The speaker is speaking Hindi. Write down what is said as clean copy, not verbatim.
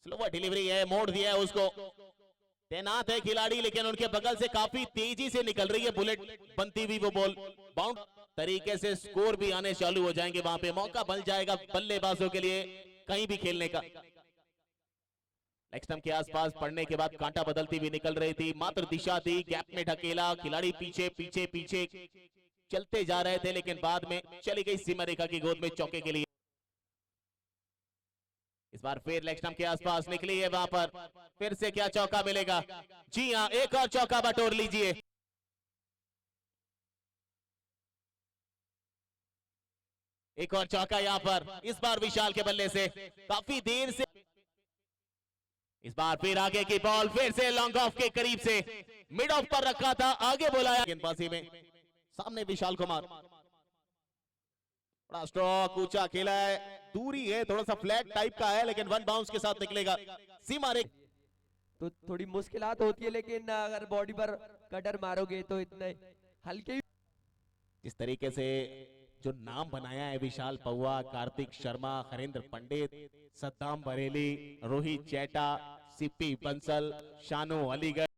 स्लोवर डिलीवरी है, मोड़ दिया है उसको। तैनात है खिलाड़ी, लेकिन उनके बगल से काफी तेजी से निकल रही है बुलेट बनती हुई वो बॉल। बाउंड तरीके से स्कोर भी आने चालू हो जाएंगे, वहां पे मौका बन जाएगा बल्लेबाजों के लिए कहीं भी खेलने का। लेग स्टंप के आसपास पड़ने के बाद कांटा बदलती हुई निकल रही थी, मात्र दिशा थी, गैप में ढकेला, खिलाड़ी पीछे पीछे पीछे चलते जा रहे थे, लेकिन बाद में चली गई सीमा रेखा की गोद में चौके के लिए। इस बार फिर लेग स्टंप के आसपास निकली है, वहां पर फिर से क्या चौका मिलेगा? जी हां, एक और चौका बटोर लीजिए। एक और चौका यहां पर, इस बार विशाल के बल्ले से काफी देर से। इस बार फिर आगे की बॉल, फिर से लॉन्ग ऑफ के करीब से मिड ऑफ पर रखा था, आगे बुलाया गेंदबाजी में। सामने विशाल कुमार, बड़ा स्ट्रोक, ऊंचा खेला है, दूरी है, थोड़ा सा फ्लैट टाइप का है, लेकिन वन बाउंस के साथ निकलेगा सीमा रेखा। तो थोड़ी मुश्किलात होती है, लेकिन अगर बॉडी पर कटर मारोगे तो इतने हल्के। जिस तरीके से जो नाम बनाया है विशाल पौवा, कार्तिक शर्मा, हरेंद्र पंडित, सद्दाम बरेली, रोहित चैटा, सीपी बंसल, शानू अलीगढ़।